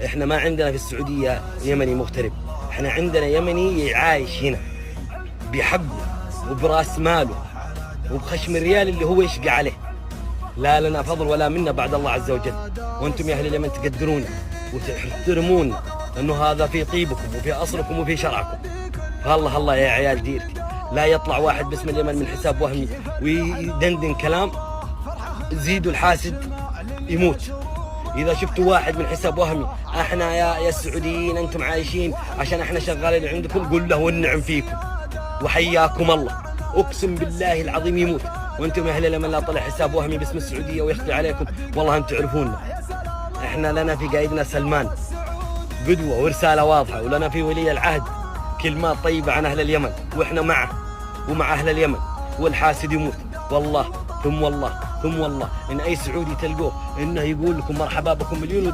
احنا ما عندنا في السعودية يمني مغترب، احنا عندنا يمني عايش هنا بحقه وبراس ماله وبخشم الريال اللي هو يشقى عليه. لا لنا فضل ولا منا بعد الله عز وجل، وانتم يا اهل اليمن تقدرونا وتحترمونا انه هذا في طيبكم وفي اصلكم وفي شرعكم. فالله الله يا عيال ديرتي، لا يطلع واحد باسم اليمن من حساب وهمي ويدندن كلام زيدوا الحاسد يموت. إذا شفتوا واحد من حساب وهمي احنا يا السعوديين انتم عايشين عشان احنا شغالين عندكم، قل له والنعم فيكم وحياكم الله، اقسم بالله العظيم يموت. وانتم يا اهل اليمن لا طلع حساب وهمي باسم السعوديه ويخفي عليكم، والله انتم تعرفونا. احنا لنا في قائدنا سلمان قدوه ورساله واضحه، ولنا في ولي العهد كلمات طيبه عن اهل اليمن، واحنا معه ومع اهل اليمن. والحاسد يموت والله ثم والله ثم والله ان اي سعودي تلقوه انه يقول لكم مرحبا بكم مليون